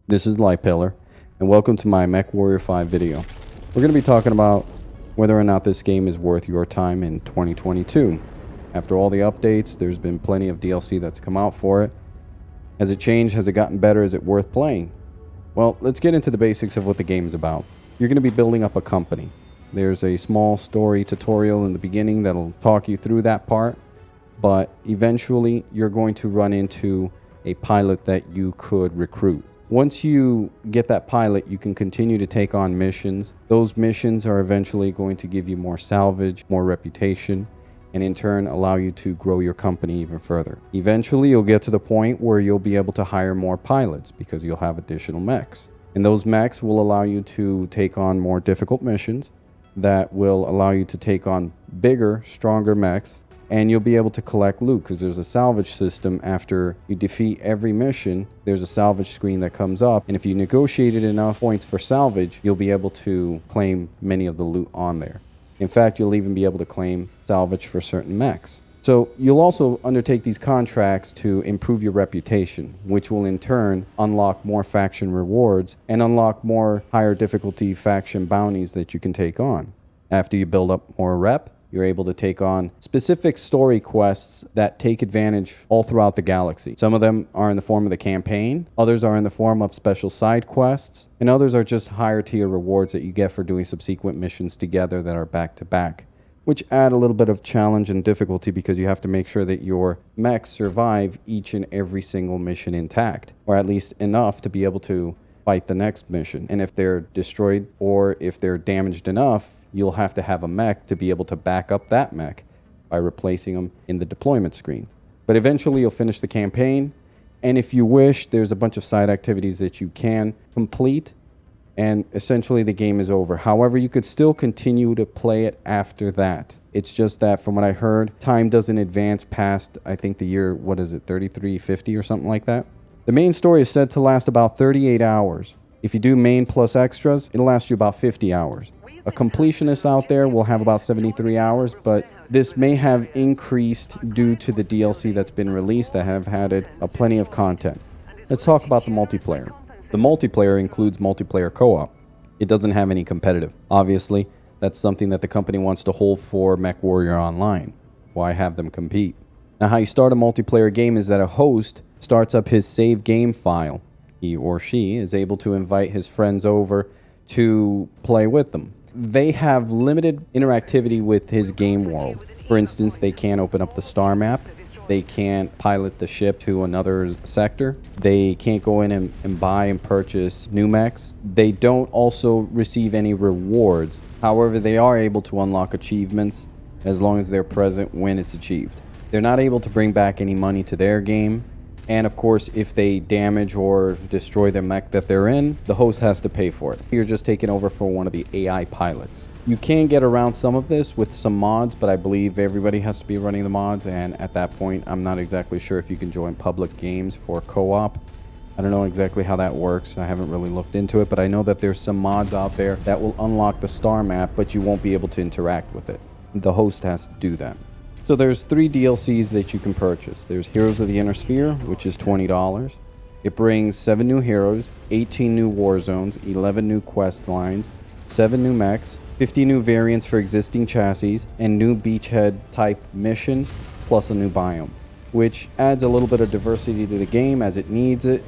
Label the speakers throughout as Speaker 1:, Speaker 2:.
Speaker 1: This is Lightpillar, and welcome to my Mechwarrior 5 video. We're going to be talking about whether or not this game is worth your time in 2022. After all the updates, there's been plenty of DLC that's come out for it. Has it changed? Has it gotten better? Is it worth playing? Well, let's get into the basics of what the game is about. You're going to be building up a company. There's a small story tutorial in the beginning that'll talk you through that part, but eventually you're going to run into a pilot that you could recruit. Once you get that pilot, you can continue to take on missions. Those missions are eventually going to give you more salvage, more reputation, and in turn allow you to grow your company even further. Eventually, you'll get to the point where you'll be able to hire more pilots because you'll have additional mechs. And those mechs will allow you to take on more difficult missions that will allow you to take on bigger, stronger mechs. And you'll be able to collect loot because there's a salvage system. After you defeat every mission, there's a salvage screen that comes up. And if you negotiated enough points for salvage, you'll be able to claim many of the loot on there. In fact, you'll even be able to claim salvage for certain mechs. So you'll also undertake these contracts to improve your reputation, which will in turn unlock more faction rewards and unlock more higher difficulty faction bounties that you can take on. After you build up more rep, you're able to take on specific story quests that take advantage all throughout the galaxy. Some of them are in the form of the campaign, others are in the form of special side quests, and others are just higher tier rewards that you get for doing subsequent missions together that are back to back, which add a little bit of challenge and difficulty because you have to make sure that your mechs survive each and every single mission intact, or at least enough to be able to fight the next mission. And if they're destroyed or if they're damaged enough, you'll have to have a mech to be able to back up that mech by replacing them in the deployment screen. But eventually you'll finish the campaign, and if you wish, there's a bunch of side activities that you can complete, and essentially the game is over. However, you could still continue to play it after that. It's just that from what I heard, time doesn't advance past, I think the year, 3350 or something like that. The main story is said to last about 38 hours. If you do main plus extras, it'll last you about 50 hours. A completionist out there will have about 73 hours, but this may have increased due to the DLC that's been released that have added plenty of content. Let's talk about the multiplayer. The multiplayer includes multiplayer co-op. It doesn't have any competitive. Obviously, that's something that the company wants to hold for Mechwarrior Online. Why have them compete? Now, how you start a multiplayer game is that a host starts up his save game file. He or she is able to invite his friends over to play with them. They have limited interactivity with his game world. For instance, they can't open up the star map. They can't pilot the ship to another sector. They can't go in and buy and purchase new mechs. They don't also receive any rewards. However, they are able to unlock achievements as long as they're present when it's achieved. They're not able to bring back any money to their game. And of course, if they damage or destroy the mech that they're in, the host has to pay for it. You're just taking over for one of the AI pilots. You can get around some of this with some mods, but I believe everybody has to be running the mods. And at that point, I'm not exactly sure if you can join public games for co-op. I don't know exactly how that works. I haven't really looked into it, but I know that there's some mods out there that will unlock the star map, but you won't be able to interact with it. The host has to do that. So there's 3 DLCs that you can purchase. There's Heroes of the Inner Sphere, which is $20. It brings 7 new heroes, 18 new war zones, 11 new quest lines, 7 new mechs, 50 new variants for existing chassis, and new beachhead type mission, plus a new biome, which adds a little bit of diversity to the game as it needs it,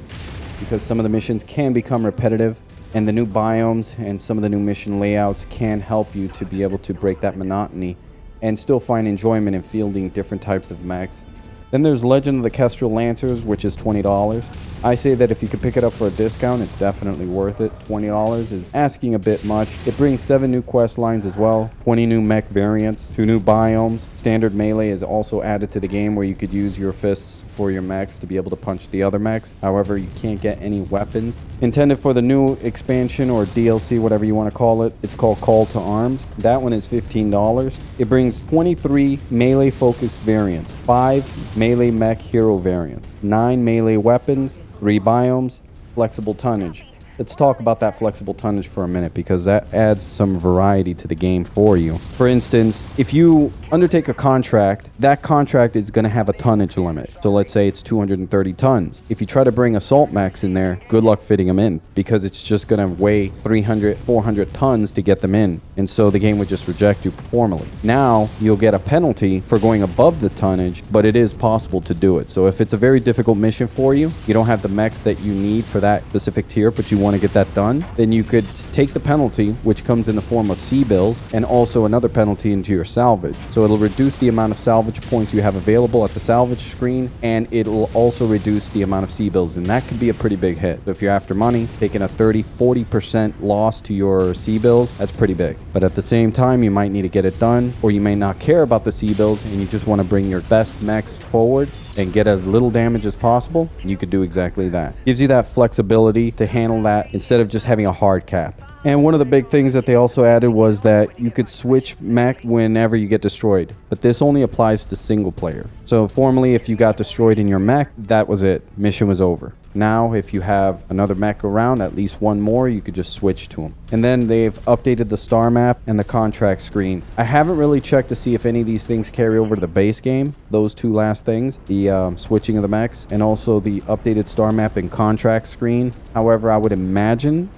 Speaker 1: because some of the missions can become repetitive, and the new biomes and some of the new mission layouts can help you to be able to break that monotony and still find enjoyment in fielding different types of mechs. Then there's Legend of the Kestrel Lancers, which is $20. I say that if you could pick it up for a discount, it's definitely worth it. $20 is asking a bit much. It brings 7 new quest lines as well, 20 new mech variants, 2 new biomes. Standard melee is also added to the game where you could use your fists for your mechs to be able to punch the other mechs. However, you can't get any weapons. Intended for the new expansion or DLC, whatever you want to call it. It's called Call to Arms. That one is $15. It brings 23 melee-focused variants, 5 melee mech hero variants, 9 melee weapons, 3 biomes, flexible tonnage. let's talk about that flexible tonnage for a minute, because that adds some variety to the game for you. For instance, if you undertake a contract, that contract is going to have a tonnage limit. So let's say it's 230 tons. If you try to bring assault mechs in there, good luck fitting them in, because it's just going to weigh 300, 400 tons to get them in. And so the game would just reject you formally. Now you'll get a penalty for going above the tonnage, but it is possible to do it. So if it's a very difficult mission for you, you don't have the mechs that you need for that specific tier, but you want to get that done, then you could take the penalty, which comes in the form of C-bills, and also another penalty into your salvage. So it'll reduce the amount of salvage points you have available at the salvage screen, and it'll also reduce the amount of C-bills, and that could be a pretty big hit. So if you're after money, taking a 30-40% loss to your C-bills, that's pretty big. But at the same time, you might need to get it done, or you may not care about the C-bills and you just want to bring your best mechs forward and get as little damage as possible. You could do exactly that. Gives you that flexibility to handle that instead of just having a hard cap. And one of the big things that they also added was that you could switch mech whenever you get destroyed, but this only applies to single player. So formerly, if you got destroyed in your mech, that was it. Mission was over. Now, if you have another mech around, at least one more, you could just switch to them. And then they've updated the star map and the contract screen. I haven't really checked to see if any of these things carry over to the base game. Those two last things, the switching of the mechs, and also the updated star map and contract screen. However, I would imagine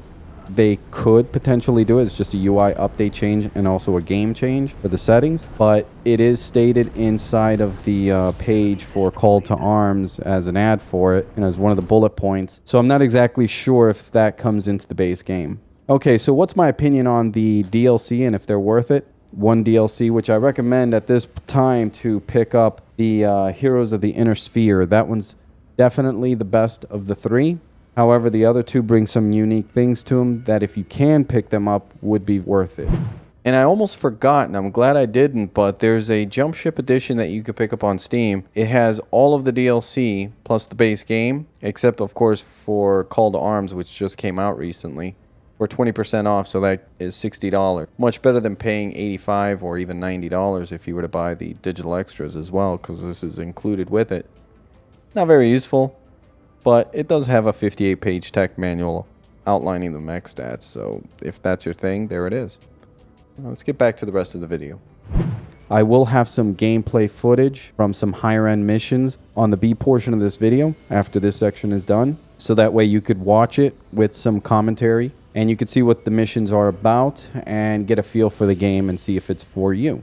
Speaker 1: they could potentially do it. It's just a UI update change and also a game change for the settings, but it is stated inside of the page for Call to Arms as an ad for it, and as one of the bullet points. So I'm not exactly sure if that comes into the base game. Okay, so what's my opinion on the DLC and if they're worth it? One DLC, which I recommend at this time to pick up, the Heroes of the Inner Sphere. That one's definitely the best of the three. However, the other two bring some unique things to them that if you can pick them up would be worth it. And I almost forgot, and I'm glad I didn't, but there's a Jump Ship edition that you could pick up on Steam. It has all of the DLC plus the base game, except of course for Call to Arms, which just came out recently, for 20% off, so that is $60. Much better than paying $85 or even $90 if you were to buy the digital extras as well, because this is included with it. Not very useful, but it does have a 58-page tech manual outlining the mech stats, so if that's your thing, there it is. Now let's get back to the rest of the video. I will have some gameplay footage from some higher-end missions on the B portion of this video after this section is done, so that way you could watch it with some commentary, and you could see what the missions are about and get a feel for the game and see if it's for you.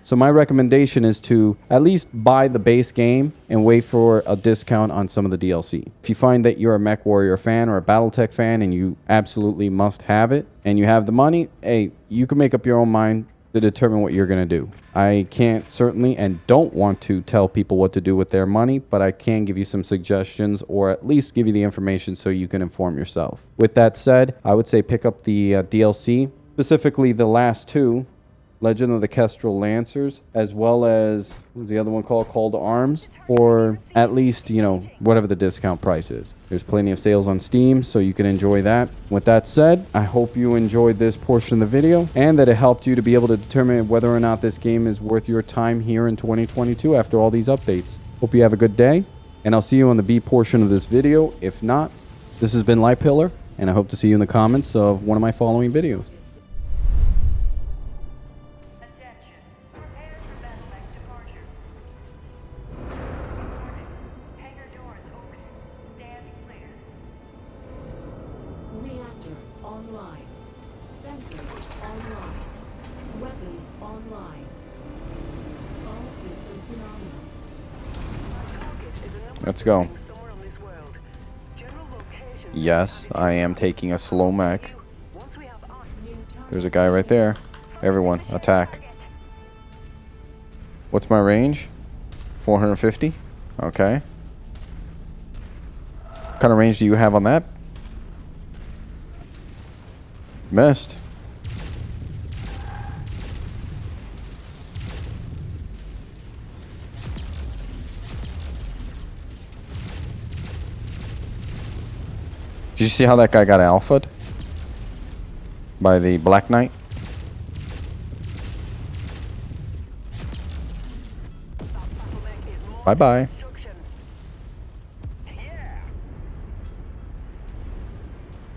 Speaker 1: So my recommendation is to at least buy the base game and wait for a discount on some of the DLC. If you find that you're a Mechwarrior fan or a Battletech fan and you absolutely must have it and you have the money, hey, you can make up your own mind to determine what you're going to do. I can't certainly and don't want to tell people what to do with their money, but I can give you some suggestions or at least give you the information so you can inform yourself. With that said, I would say pick up the DLC, specifically the last two, Legend of the Kestrel Lancers, as well as, what was the other one called? Call to Arms, or at least, you know, whatever the discount price is. There's plenty of sales on Steam, so you can enjoy that. With that said, I hope you enjoyed this portion of the video and that it helped you to be able to determine whether or not this game is worth your time here in 2022 after all these updates. Hope you have a good day, and I'll see you on the B portion of this video. If not, this has been Light Pillar, and I hope to see you in the comments of one of my following videos.
Speaker 2: Reactor online. Sensors online. Weapons online. All systems nominal.
Speaker 1: Let's go. Yes, I am taking a slow mech. There's a guy right there. Everyone, attack. What's my range? 450? Okay. What kind of range do you have on that? Missed. Did you see how that guy got alphaed? By the Black Knight? Bye-bye.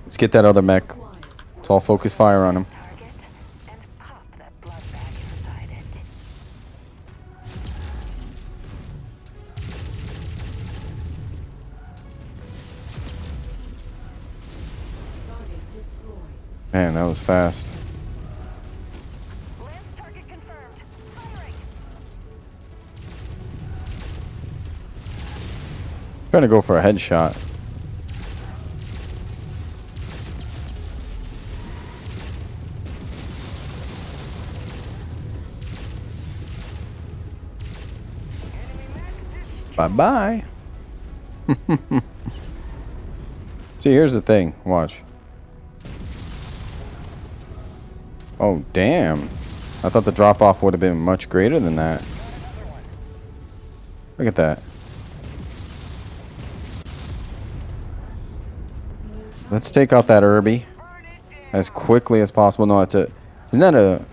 Speaker 1: Let's get that other mech.
Speaker 2: Acquired.
Speaker 1: Let's all focus fire on him.
Speaker 3: Target and pop that blood bag inside it.
Speaker 2: Target destroyed.
Speaker 1: Man, that was fast.
Speaker 3: Lance target confirmed. Firing.
Speaker 1: Trying to go for a headshot. Bye-bye. See, here's the thing. Watch. Oh, damn. I thought the drop-off would have been much greater than that. Look at that. Let's take out that Irby as quickly as possible. No, it's a... Isn't that a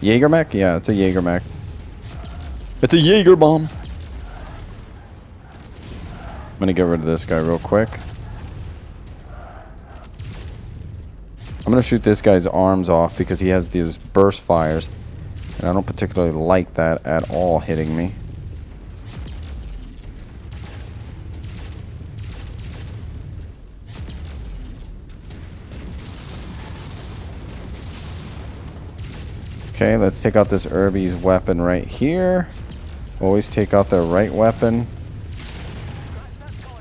Speaker 1: Jaeger mech? Yeah, it's a Jaeger mech. It's a Jaeger bomb. I'm gonna get rid of this guy real quick. I'm gonna shoot this guy's arms off because he has these burst fires. And I don't particularly like that at all hitting me. Okay, let's take out this Irby's weapon right here. Always take out their right weapon.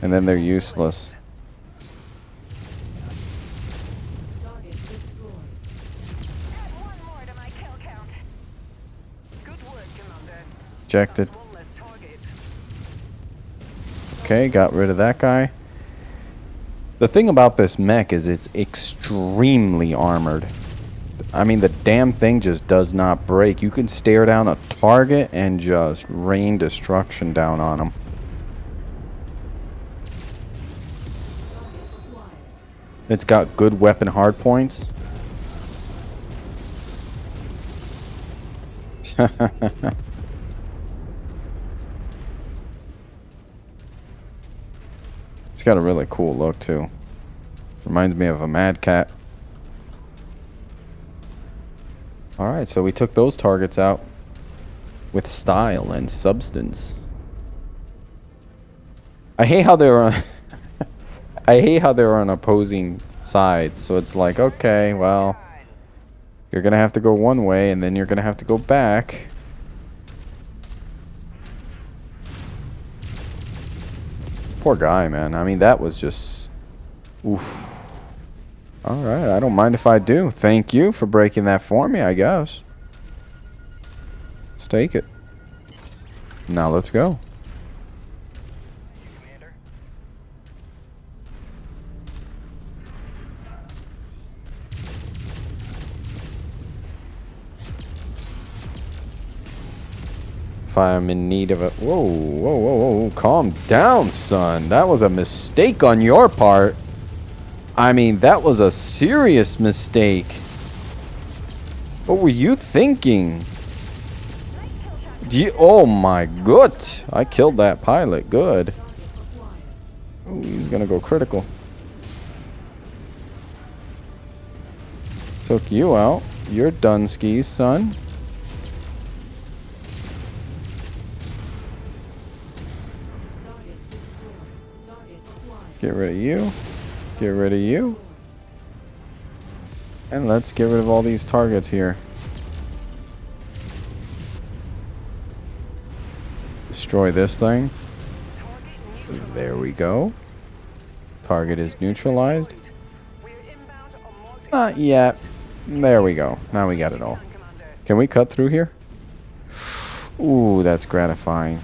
Speaker 1: And then they're useless.
Speaker 2: Target destroyed.
Speaker 3: Add one more to my kill count. Good work, Commander.
Speaker 1: Ejected.
Speaker 3: One less target.
Speaker 1: Okay, got rid of that guy. The thing about this mech is it's extremely armored. I mean, the damn thing just does not break. You can stare down a target and just rain destruction down on them.
Speaker 2: Target acquired.
Speaker 1: It's got good weapon hard points. It's got a really cool look too. Reminds me of a Mad Cat. Alright, so we took those targets out with style and substance. I hate how they're on I hate how they're on opposing sides. So it's like, okay, well, you're gonna have to go one way and then you're gonna have to go back. Poor guy, man. I mean, that was just... Oof. Alright, I don't mind if I do. Thank you for breaking that for me, I guess. Let's take it. Now let's go.
Speaker 3: Commander.
Speaker 1: If I'm in need of a... Whoa, whoa, whoa, whoa. Calm down, son. That was a mistake on your part. I mean, that was a serious mistake. What were you thinking? Oh my god. I killed that pilot. Good. Oh, he's gonna go critical. Took you out. You're done skis, son.
Speaker 2: Target destroyed. Target acquired.
Speaker 1: Get rid of you. Get rid of you. And let's get rid of all these targets here. Destroy this thing. There we go. Target is neutralized.
Speaker 3: We're inbound on marked
Speaker 1: Not yet. There we go. Now we got it all.
Speaker 3: Commander.
Speaker 1: Can we cut through here? Ooh, that's gratifying.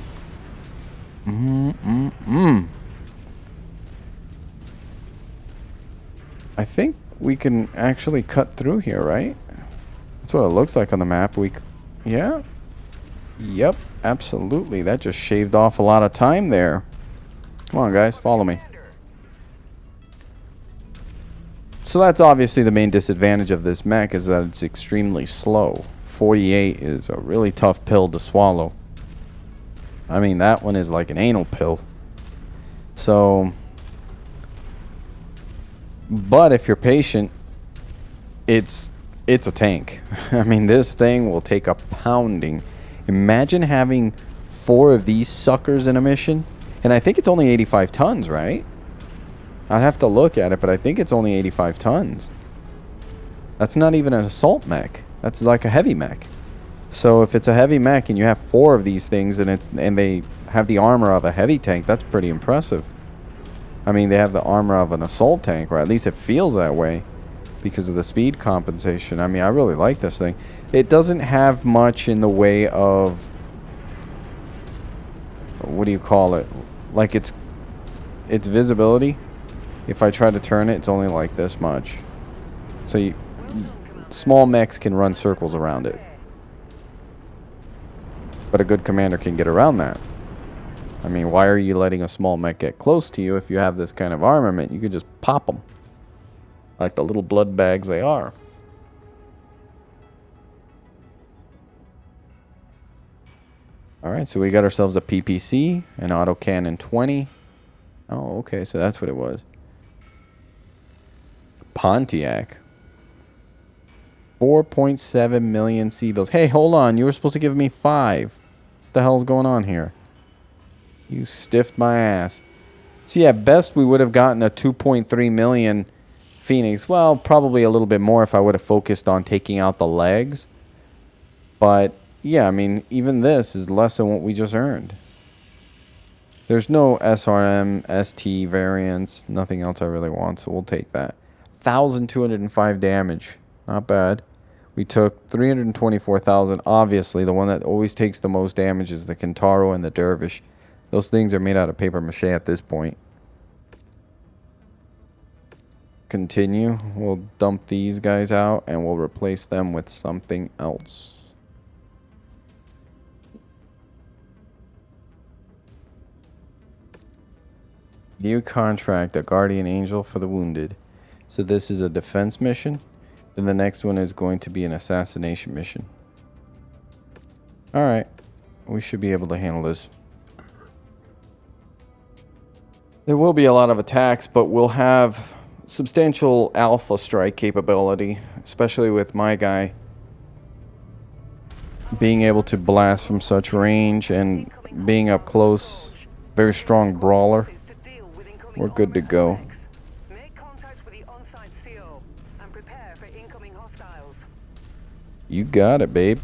Speaker 1: I think we can actually cut through here, right? That's what it looks like on the map. Yeah. Yep, absolutely. That just shaved off a lot of time there. Come on, guys, follow me.
Speaker 3: Commander.
Speaker 1: So that's obviously the main disadvantage of this mech is that it's extremely slow. 48 is a really tough pill to swallow. I mean, that one is like an anal pill. So But if you're patient, it's a tank. I mean, this thing will take a pounding. Imagine having 4 of these suckers in a mission. And I think it's only 85 tons, right? I'd have to look at it, but I think it's only 85 tons. That's not even an assault mech. That's like a heavy mech. So if it's a heavy mech and you have 4 of these things and they have the armor of a heavy tank, that's pretty impressive. I mean, they have the armor of an assault tank, or at least it feels that way because of the speed compensation. I mean, I really like this thing. It doesn't have much in the way of, what do you call it? Like its visibility. If I try to turn it, it's only like this much. So small mechs can run circles around it. But a good commander can get around that. I mean, why are you letting a small mech get close to you if you have this kind of armament? You could just pop them. Like the little blood bags they are. Alright, so we got ourselves a PPC, an autocannon 20. Oh, okay, so that's what it was. Pontiac. 4.7 million C-bills. Hey, hold on. You were supposed to give me 5. What the hell's going on here? You stiffed my ass. See, at best, we would have gotten a 2.3 million Phoenix. Well, probably a little bit more if I would have focused on taking out the legs. But, yeah, I mean, even this is less than what we just earned. There's no SRM, ST variants. Nothing else I really want, so we'll take that. 1,205 damage. Not bad. We took 324,000. Obviously, the one that always takes the most damage is the Kintaro and the Dervish. Those things are made out of paper mache at this point. Continue. We'll dump these guys out and we'll replace them with something else. New contract, a guardian angel for the wounded. So this is a defense mission. Then the next one is going to be an assassination mission. Alright. We should be able to handle this. There will be a lot of attacks, but we'll have substantial alpha strike capability, especially with my guy being able to blast from such range and being up close. Very strong brawler. We're good to go.
Speaker 3: Make contact with the on-site CO and prepare for incoming hostiles.
Speaker 1: You got it, babe.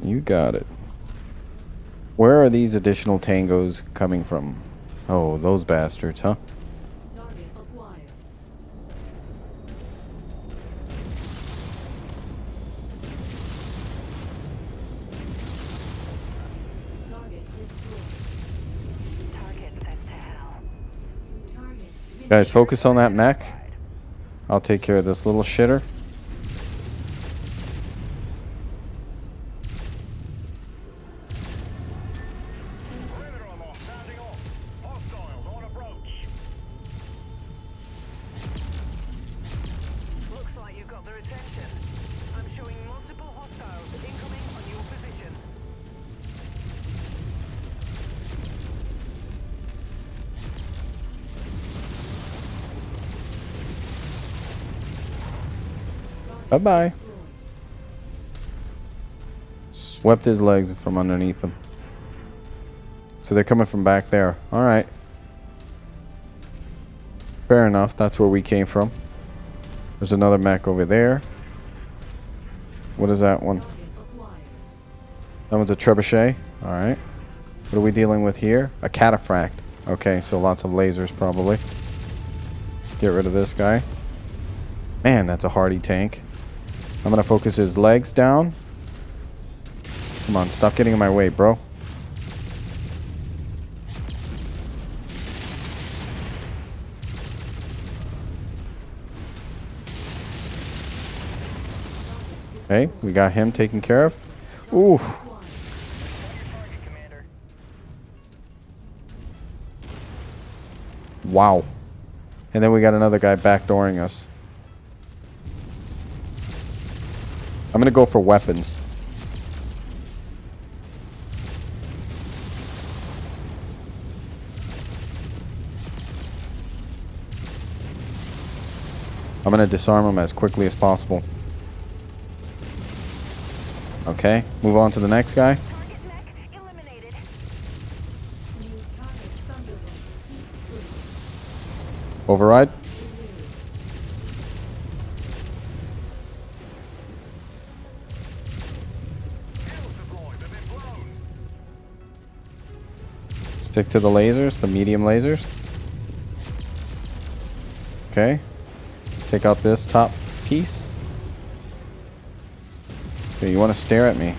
Speaker 1: You got it. Where are these additional tangos coming from? Oh, those bastards, huh?
Speaker 2: Target acquired. Target destroyed.
Speaker 3: Target sent to hell.
Speaker 2: Target
Speaker 1: Guys, focus on that mech. I'll take care of this little shitter.
Speaker 3: Looks like you got their attention. I'm showing multiple hostiles incoming on your position.
Speaker 1: Bye-bye. Swept his legs from underneath him. So they're coming from back there. Alright. Fair enough. That's where we came from. There's another mech over there. What is that one?
Speaker 2: Target acquired.
Speaker 1: That one's a trebuchet. Alright. What are we dealing with here? A cataphract. Okay, so lots of lasers probably. Get rid of this guy. Man, that's a hardy tank. I'm gonna focus his legs down. Come on, stop getting in my way, bro. Okay, we got him taken care of. Ooh. Wow. And then we got another guy backdooring us. I'm gonna go for weapons. I'm going to disarm him as quickly as possible. Okay, move on to the next guy.
Speaker 3: Target mech eliminated.
Speaker 2: New target Thunderbolt. Heat free.
Speaker 1: Override.
Speaker 2: Removed.
Speaker 1: Stick to the lasers, the medium lasers. Okay. Take out this top piece. Okay, you want to stare at me.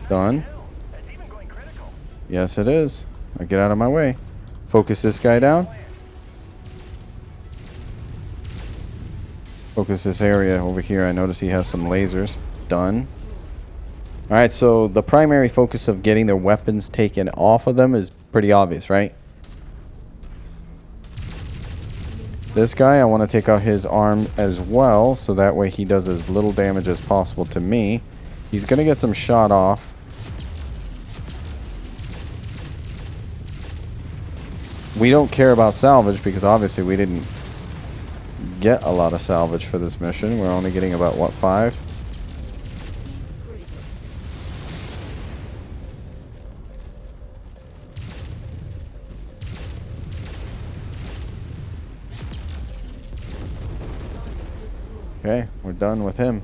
Speaker 1: Done.
Speaker 3: That's even going critical.
Speaker 1: Yes, it is. Now get out of my way. Focus this guy down. Focus this area over here. I notice he has some lasers. Done. Alright, so the primary focus of getting their weapons taken off of them is pretty obvious, right? This guy, I want to take out his arm as well, so that way he does as little damage as possible to me. He's going to get some shot off. We don't care about salvage because obviously we didn't get a lot of salvage for this mission. We're only getting about, what, 5?
Speaker 2: Critical. Target destroyed.
Speaker 1: Okay, we're done with him.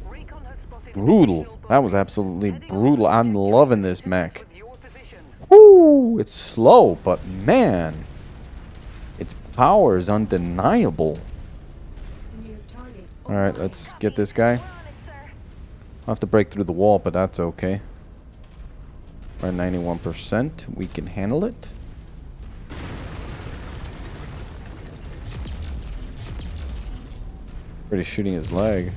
Speaker 3: Recon has spotted
Speaker 1: Brutal.
Speaker 3: additional
Speaker 1: That was
Speaker 3: bodies.
Speaker 1: absolutely
Speaker 3: Heading
Speaker 1: brutal.
Speaker 3: over to
Speaker 1: I'm
Speaker 3: check
Speaker 1: loving this
Speaker 3: distance
Speaker 1: mech.
Speaker 3: with your position.
Speaker 1: Woo! It's slow, but man, its power is undeniable.
Speaker 2: New target.
Speaker 1: Alright, let's get this guy.
Speaker 3: We're on it, sir.
Speaker 1: I'll have to break through the wall, but that's okay. We're at 91%. We can handle it. Already shooting his leg.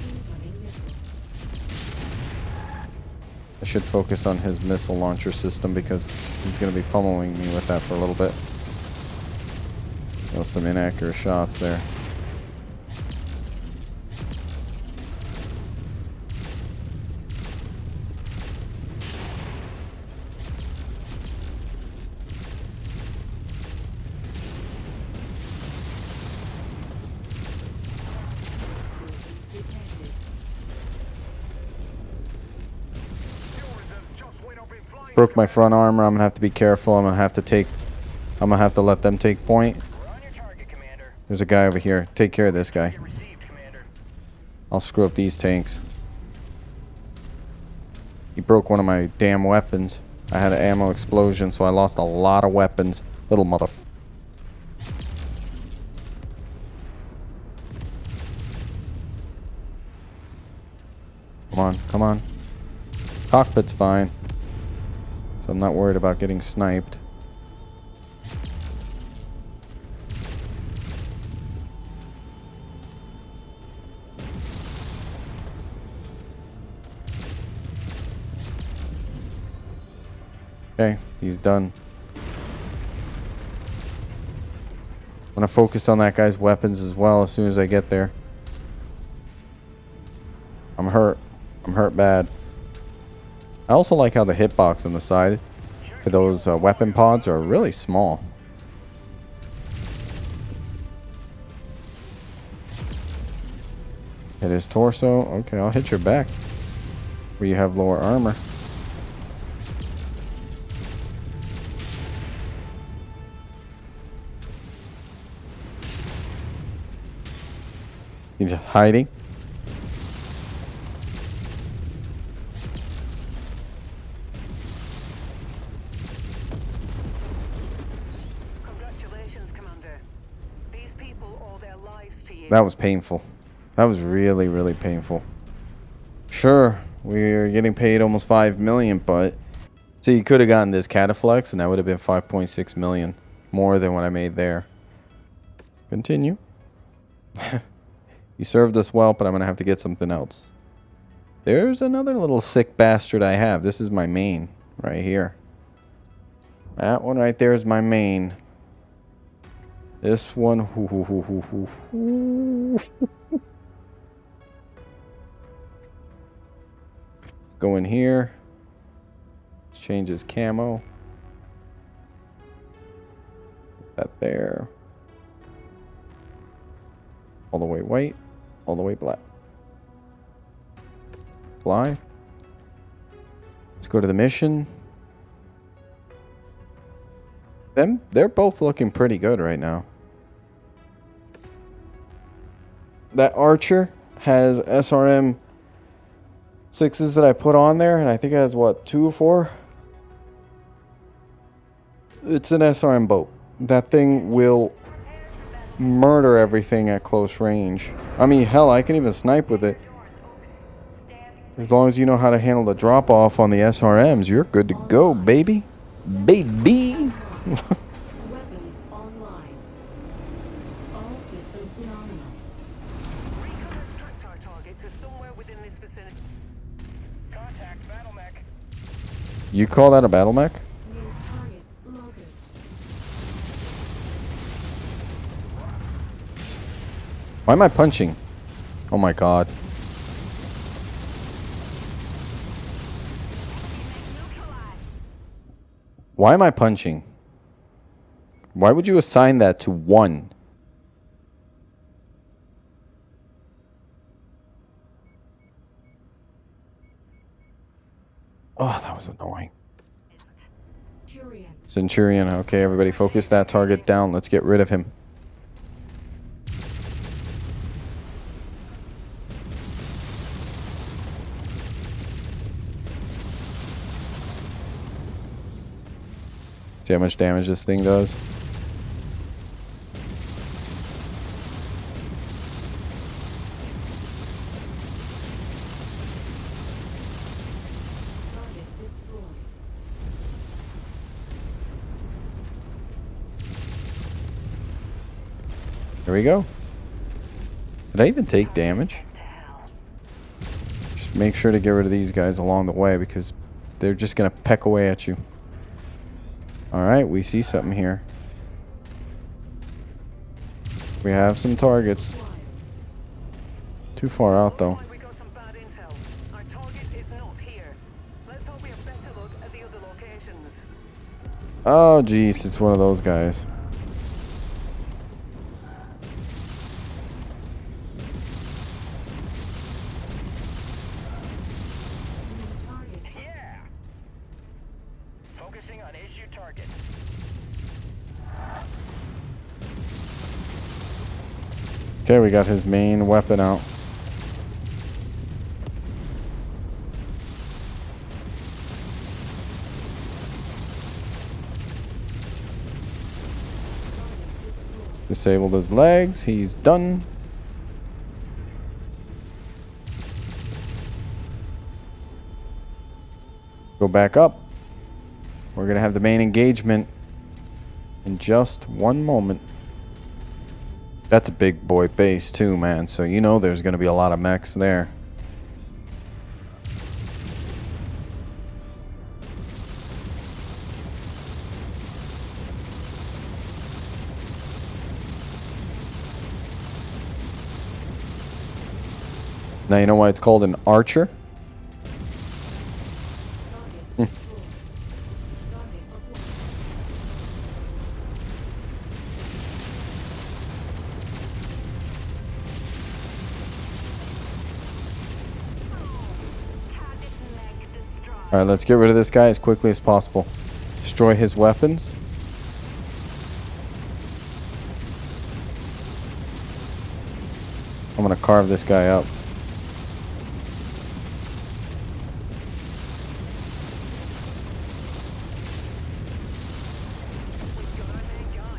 Speaker 2: Incoming missile.
Speaker 1: I should focus on his missile launcher system because he's going to be pummeling me with that for a little bit. Well, some inaccurate shots there.
Speaker 2: Explosion detected.
Speaker 1: Broke my front armor. I'm going to have to be careful. I'm going to have to let them take point.
Speaker 3: We're on your target, Commander.
Speaker 1: There's a guy over here. Take care of this guy.
Speaker 3: You received, Commander.
Speaker 1: I'll screw up these tanks. He broke one of my damn weapons. I had an ammo explosion, so I lost a lot of weapons. Little mother... Come on, come on. Cockpit's fine. So I'm not worried about getting sniped. Okay, he's done. I'm gonna focus on that guy's weapons as well as soon as I get there. I'm hurt. I'm hurt bad. I also like how the hitbox on the side for those weapon pods are really small. Hit his torso. Okay, I'll hit your back where you have lower armor. He's hiding.
Speaker 3: Congratulations, Commander. These people owe their lives to you.
Speaker 1: That was painful. That was really, really painful. Sure, we're getting paid almost 5 million, but see, you could have gotten this Cataflex and that would have been 5.6 million more than what I made there. Continue. You served us well, but I'm gonna have to get something else. There's another little sick bastard I have. This is my main right here. That one right there is my main. This one, go in here. Let's change his camo. That there. All the way white, all the way black. Fly. Let's go to the mission. They're both looking pretty good right now. That Archer has SRM 6s that I put on there, and I think it has what, 2 or 4? It's an SRM boat. That thing will murder everything at close range. I mean, hell, I can even snipe with it. As long as you know how to handle the drop off on the SRMs, you're good to go, baby. Baby!
Speaker 2: Weapons online. All systems nominal.
Speaker 3: Recon has tracked our target to somewhere within this vicinity. Contact battle mech.
Speaker 1: You call that a battle mech?
Speaker 2: Near target locus.
Speaker 1: Why am I punching? Oh my god. Why am I punching? Why would you assign that to 1? Oh, that was annoying.
Speaker 2: Turian.
Speaker 1: Centurion. Okay, everybody focus that target down. Let's get rid of him. See how much damage this thing does?
Speaker 2: Target destroyed.
Speaker 1: There we go. Did I even take damage?
Speaker 3: To hell.
Speaker 1: Just make sure to get rid of these guys along the way because they're just going to peck away at you. Alright, we see something here. We have some targets. Too far out though.
Speaker 3: We got some bad intel. Our target is not here. Let's hope we have better look at the other locations.
Speaker 1: Oh jeez, it's one of those guys.
Speaker 2: Near target.
Speaker 3: Yeah. Focusing on issue target.
Speaker 1: Okay, we got his main weapon out.
Speaker 2: Target destroyed.
Speaker 1: Disabled his legs. He's done. Go back up. We're going to have the main engagement in just one moment. That's a big boy base too, man. So you know there's going to be a lot of mechs there. Now you know why it's called an archer?
Speaker 2: Target destroyed. Target acquired.
Speaker 3: Target mech destroyed.
Speaker 1: Alright, let's get rid of this guy as quickly as possible. Destroy his weapons. I'm gonna carve this guy up.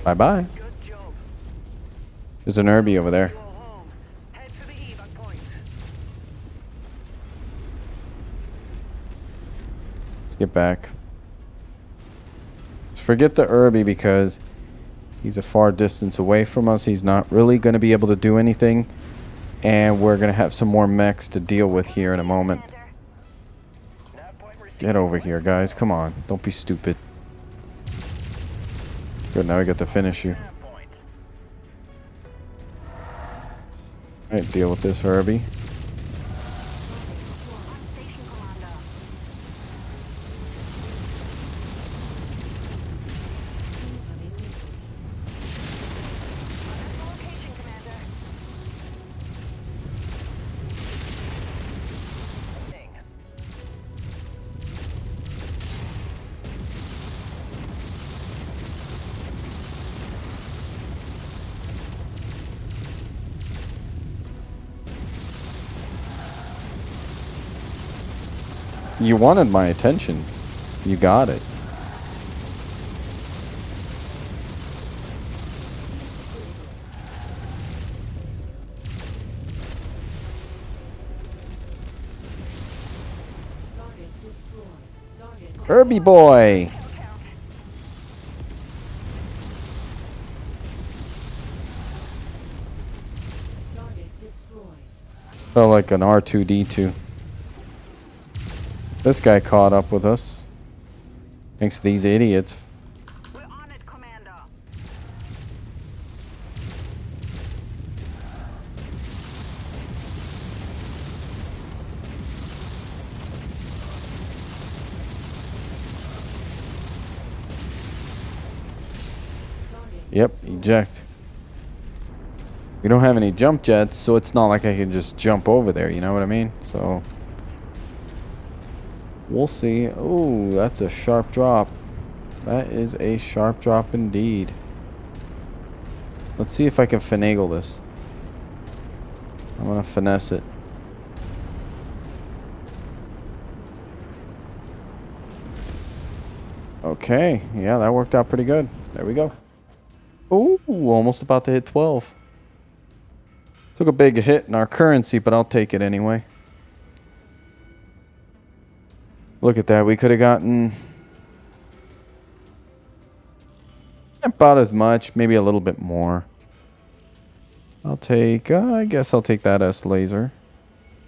Speaker 1: Bye-bye.
Speaker 3: Good job.
Speaker 1: There's an Irby over there.
Speaker 3: Go home. Head to the evac point.
Speaker 1: Let's get back. Let's forget the Irby because he's a far distance away from us. He's not really going to be able to do anything. And we're going to have some more mechs to deal with here in a moment.
Speaker 3: Nav point received.
Speaker 1: Get over here, guys. Come on. Don't be stupid. Good, now we get to finish you.
Speaker 3: Nav point.
Speaker 1: Alright, deal with this Herbie.
Speaker 3: Station commander.
Speaker 1: You wanted my attention. You got it.
Speaker 2: Target destroyed. Target
Speaker 1: Herbie boy.
Speaker 2: target destroyed.
Speaker 1: Felt like an R2-D2. This guy caught up with us. Thanks to these idiots.
Speaker 3: We're on it, Commander.
Speaker 2: Target
Speaker 1: Yep, eject. We don't have any jump jets, so it's not like I can just jump over there, you know what I mean? So we'll see. Oh, that's a sharp drop. That is a sharp drop indeed. Let's see if I can finagle this. I'm gonna finesse it. Okay, yeah, that worked out pretty good. There we go. Ooh, almost about to hit 12. Took a big hit in our currency, but I'll take it anyway. Look at that. We could have gotten about as much, maybe a little bit more. I'll take, I guess I'll take that S laser.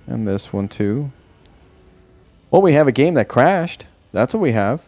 Speaker 1: And this one too. Well, we have a game that crashed. That's what we have.